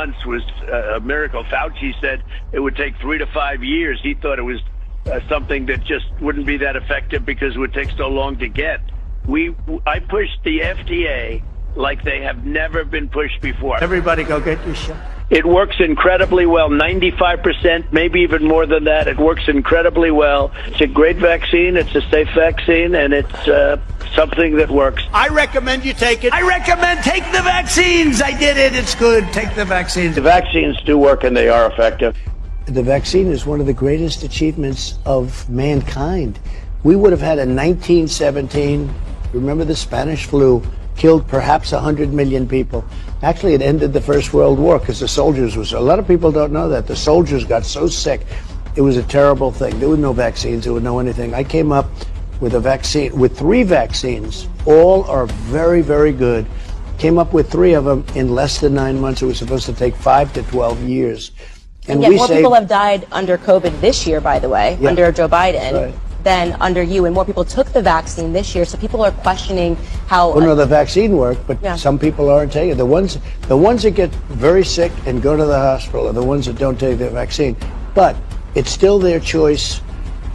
months was a miracle. Fauci said it would take 3 to 5 years. He thought it was something that just wouldn't be that effective because it would take so long to get. I pushed the FDA like they have never been pushed before. Everybody go get your shot. It works incredibly well, 95%, maybe even more than that. It works incredibly well. It's a great vaccine. It's a safe vaccine, and it's something that works. I recommend you take it. I recommend take the vaccines. I did it. It's good. Take the vaccines. The vaccines do work, and they are effective. The vaccine is one of the greatest achievements of mankind. We would have had in 1917, remember the Spanish flu, killed perhaps 100 million people. Actually, it ended the First World War because the soldiers a lot of people don't know that. The soldiers got so sick. It was a terrible thing. There were no vaccines. There was no anything. I came up with a vaccine, with 3 vaccines. All are very, very good. Came up with 3 of them in less than 9 months. It was supposed to take 5 to 12 years. And yet more people have died under COVID this year, by the way, under Joe Biden. Right. Than under you, and more people took the vaccine this year, so people are questioning how. Well, no, the vaccine worked, but some people aren't taking it. The ones that get very sick and go to the hospital are the ones that don't take the vaccine. But it's still their choice,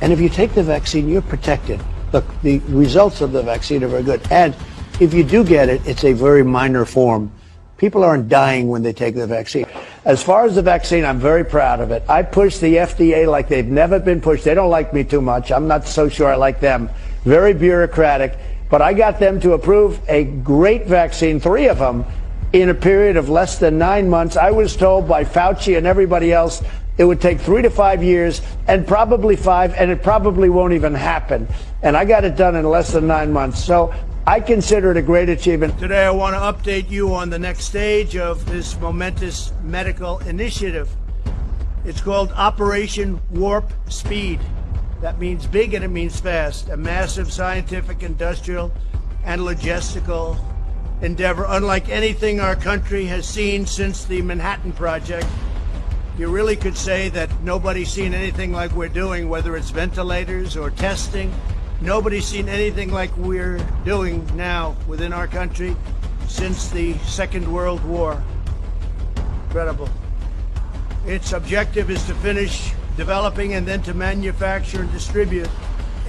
and if you take the vaccine, you're protected. Look, the results of the vaccine are very good, and if you do get it, it's a very minor form. People aren't dying when they take the vaccine. As far as the vaccine, I'm very proud of it. I pushed the FDA like they've never been pushed. They don't like me too much. I'm not so sure I like them. Very bureaucratic. But I got them to approve a great vaccine, 3 of them, in a period of less than 9 months. I was told by Fauci and everybody else it would take 3 to 5 years, and probably 5, and it probably won't even happen. And I got it done in less than 9 months. So I consider it a great achievement. Today I want to update you on the next stage of this momentous medical initiative. It's called Operation Warp Speed. That means big and it means fast. A massive scientific, industrial, and logistical endeavor unlike anything our country has seen since the Manhattan Project. You really could say that nobody's seen anything like we're doing, whether it's ventilators or testing. Nobody's seen anything like we're doing now within our country since the Second World War. Incredible. Its objective is to finish developing and then to manufacture and distribute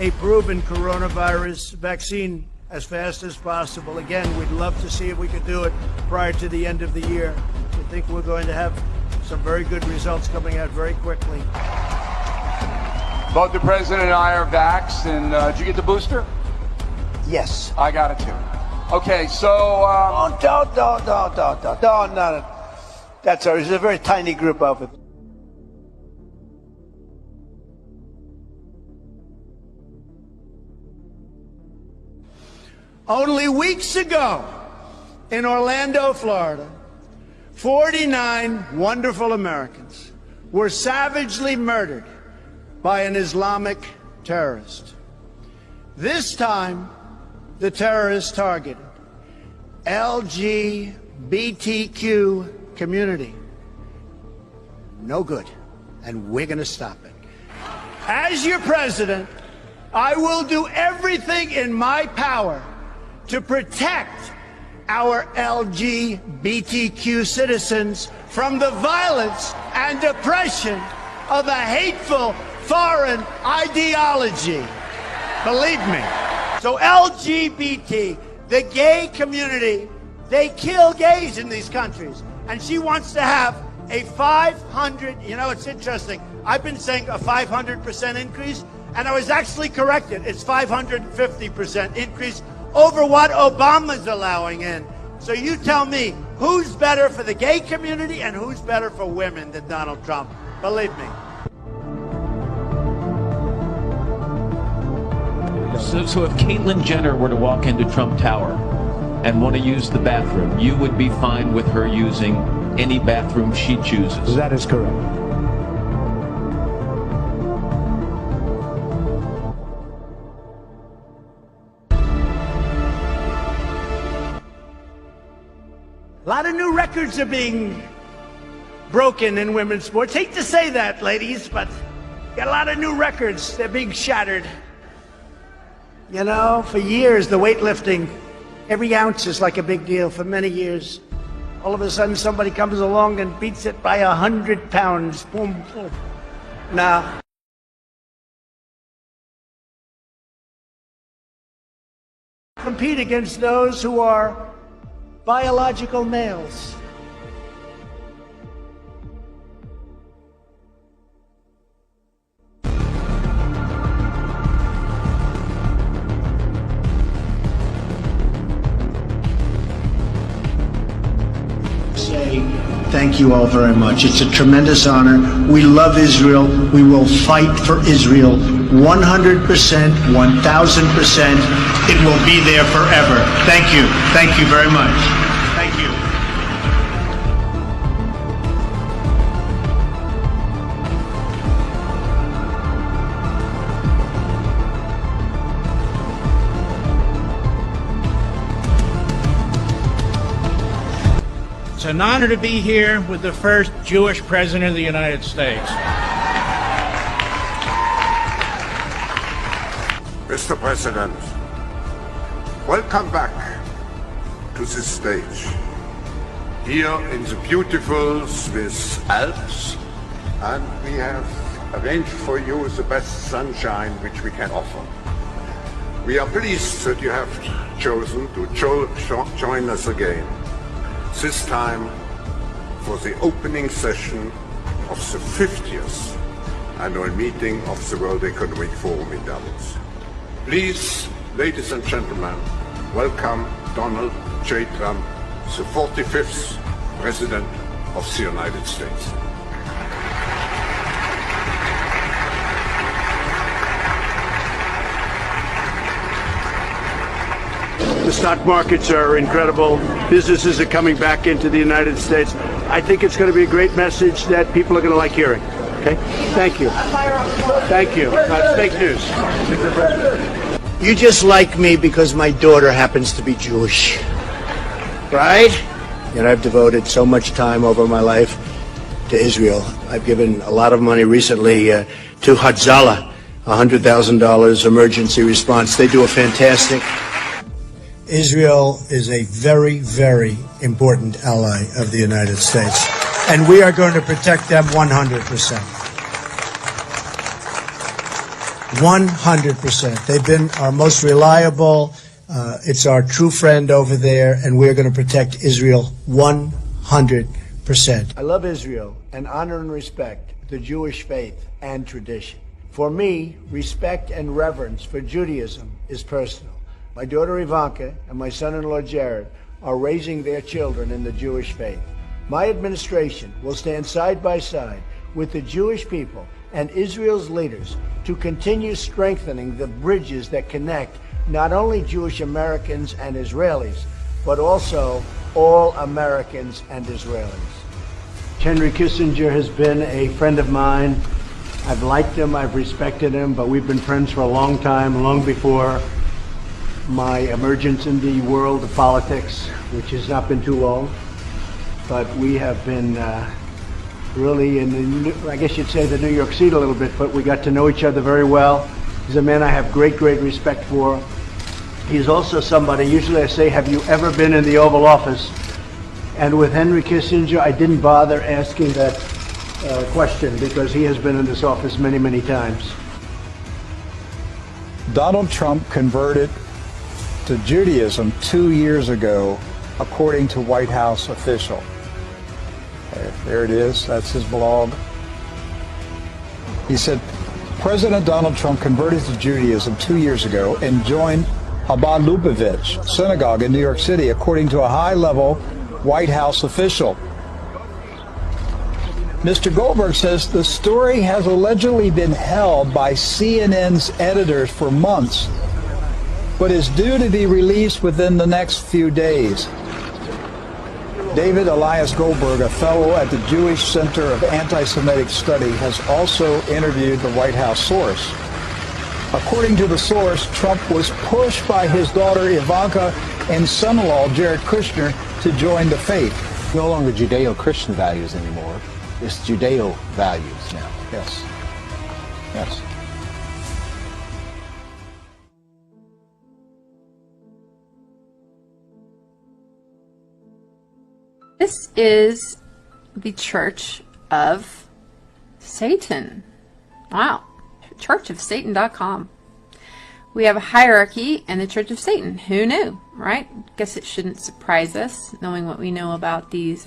a proven coronavirus vaccine as fast as possible. Again, we'd love to see if we could do it prior to the end of the year. I think we're going to have some very good results coming out very quickly. Both the president and I are vaxxed, and did you get the booster? Yes. I got it too. Okay, so... Don't. That's all. There's a very tiny group of it. Only weeks ago in Orlando, Florida, 49 wonderful Americans were savagely murdered by an Islamic terrorist. This time, the terrorist targeted LGBTQ community. No good, and we're going to stop it. As your president, I will do everything in my power to protect our LGBTQ citizens from the violence and oppression of a hateful foreign ideology. Believe me. So LGBT, the gay community, they kill gays in these countries. And she wants to have a 500, you know, it's interesting. I've been saying a 500% increase, and I was actually corrected. It's 550% increase over what Obama's allowing in. So you tell me, who's better for the gay community and who's better for women than Donald Trump? Believe me. So if Caitlyn Jenner were to walk into Trump Tower and want to use the bathroom, you would be fine with her using any bathroom she chooses? That is correct. A lot of new records are being broken in women's sports. Hate to say that, ladies, but got a lot of new records. They're being shattered. You know, for years, the weightlifting, every ounce is like a big deal for many years. All of a sudden, somebody comes along and beats it by 100 pounds. Boom, boom. Now, compete against those who are biological males. Thank you all very much. It's a tremendous honor. We love Israel. We will fight for Israel 100%, 1,000%. It will be there forever. Thank you. Thank you very much. Thank you. It's an honor to be here with the first Jewish president of the United States. Mr. President, welcome back to this stage. Here in the beautiful Swiss Alps, and we have arranged for you the best sunshine which we can offer. We are pleased that you have chosen to join us again. This time for the opening session of the 50th annual meeting of the World Economic Forum in Davos. Please, ladies and gentlemen, welcome Donald J. Trump, the 45th President of the United States. The stock markets are incredible. Businesses are coming back into the United States. I think it's going to be a great message that people are going to like hearing. Okay? Thank you. Thank you. That's fake news. You just like me because my daughter happens to be Jewish. Right? And I've devoted so much time over my life to Israel. I've given a lot of money recently to Hatzalah, $100,000 emergency response. They do a fantastic. Israel is a very, very important ally of the United States, and we are going to protect them 100%. 100%. They've been our most reliable. It's our true friend over there, and we're going to protect Israel 100%. I love Israel and honor and respect the Jewish faith and tradition. For me, respect and reverence for Judaism is personal. My daughter Ivanka and my son-in-law Jared are raising their children in the Jewish faith. My administration will stand side by side with the Jewish people and Israel's leaders to continue strengthening the bridges that connect not only Jewish Americans and Israelis, but also all Americans and Israelis. Henry Kissinger has been a friend of mine. I've liked him, I've respected him, but we've been friends for a long time, long before my emergence in the world of politics, which has not been too long. But we have been really in the, I guess you'd say, the New York seat a little bit, but we got to know each other very well. He's a man I have great, great respect for. He's also somebody, usually I say, have you ever been in the Oval Office? And with Henry Kissinger, I didn't bother asking that question because he has been in this office many, many times. Donald Trump converted to Judaism 2 years ago, according to White House official. There it is. That's his blog. He said, President Donald Trump converted to Judaism 2 years ago and joined Chabad Lubavitch Synagogue in New York City, according to a high-level White House official. Mr. Goldberg says the story has allegedly been held by CNN's editors for months, but is due to be released within the next few days. David Elias Goldberg, a fellow at the Jewish Center of Anti-Semitic Study, has also interviewed the White House source. According to the source, Trump was pushed by his daughter Ivanka and son-in-law Jared Kushner to join the faith. No longer Judeo-Christian values anymore. It's Judeo values now. Yes. Yes. This is the Church of Satan. Wow. Churchofsatan.com. We have a hierarchy in the Church of Satan. Who knew, right? Guess it shouldn't surprise us, knowing what we know about these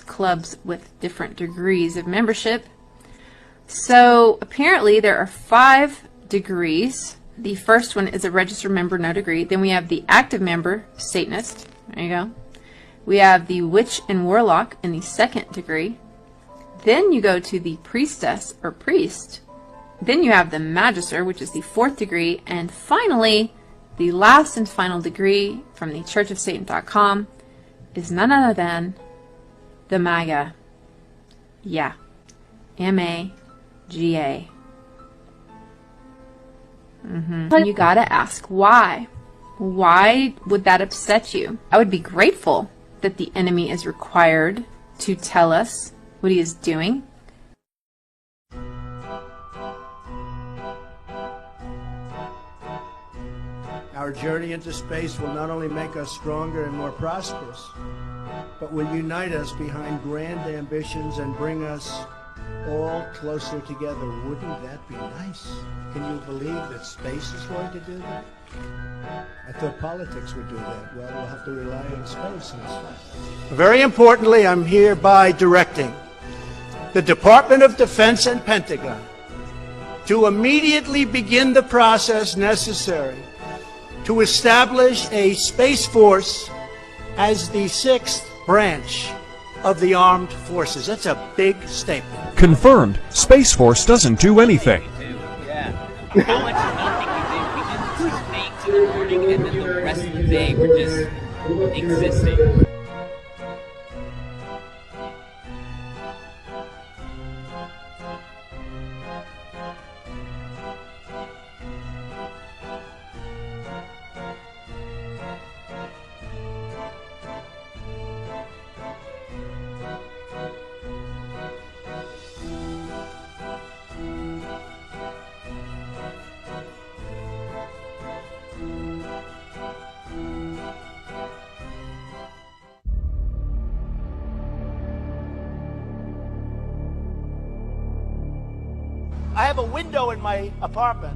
clubs with different degrees of membership. So apparently there are 5 degrees. The first one is a registered member, no degree. Then we have the active member, Satanist. There you go. We have the witch and warlock in the 2nd degree. Then you go to the priestess or priest. Then you have the magister, which is the 4th degree. And finally, the last and final degree from the churchofsatan.com is none other than the MAGA. Yeah. M-A-G-A. You gotta ask why. Why would that upset you? I would be grateful that the enemy is required to tell us what he is doing. Our journey into space will not only make us stronger and more prosperous, but will unite us behind grand ambitions and bring us all closer together. Wouldn't that be nice? Can you believe that space is going to do that? I thought politics would do that. Well, we'll have to rely on space instead. Very importantly, I'm hereby directing the Department of Defense and Pentagon to immediately begin the process necessary to establish a Space Force as the 6th branch of the armed forces. That's a big statement. Confirmed. Space Force doesn't do anything. How much nothing we did. We just stayed to the morning, and then the rest of the day we're just existing. I have a window in my apartment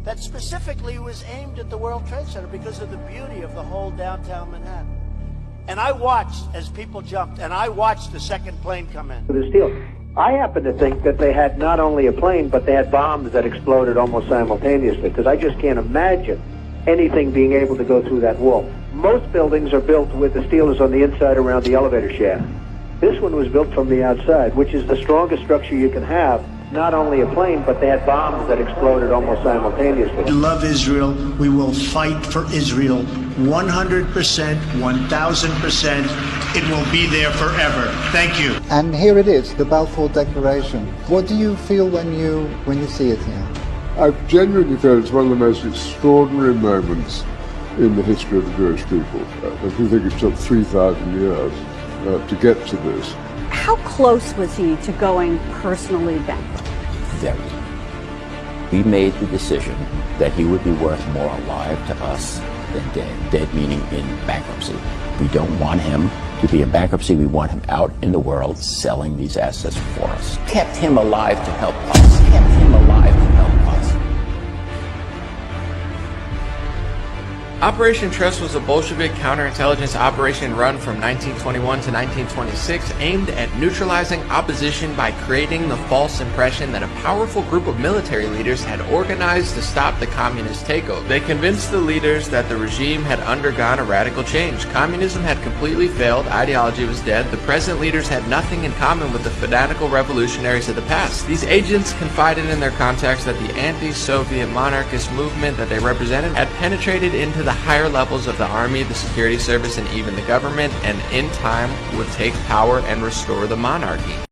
that specifically was aimed at the World Trade Center because of the beauty of the whole downtown Manhattan. And I watched as people jumped, and I watched the second plane come in. This deal. I happen to think that they had not only a plane, but they had bombs that exploded almost simultaneously, because I just can't imagine anything being able to go through that wall. Most buildings are built with the steel is on the inside around the elevator shaft. This one was built from the outside, which is the strongest structure you can have. Not only a plane, but they had bombs that exploded almost simultaneously. We love Israel. We will fight for Israel 100%, 1,000%. It will be there forever. Thank you. And here it is, the Balfour Declaration. What do you feel when you see it here? I've genuinely felt it's one of the most extraordinary moments in the history of the Jewish people. If you think it took 3,000 years to get to this. How close was he to going personally bankrupt? Very. We made the decision that he would be worth more alive to us than dead. Dead meaning in bankruptcy. We don't want him to be in bankruptcy. We want him out in the world selling these assets for us. Kept him alive to help us. Kept him alive to help us. Operation Trust was a Bolshevik counterintelligence operation run from 1921 to 1926 aimed at neutralizing opposition by creating the false impression that a powerful group of military leaders had organized to stop the communist takeover. They convinced the leaders that the regime had undergone a radical change. Communism had completely failed, ideology was dead, the present leaders had nothing in common with the fanatical revolutionaries of the past. These agents confided in their contacts that the anti-Soviet monarchist movement that they represented had penetrated into the higher levels of the army, the security service, and even the government, and in time would take power and restore the monarchy.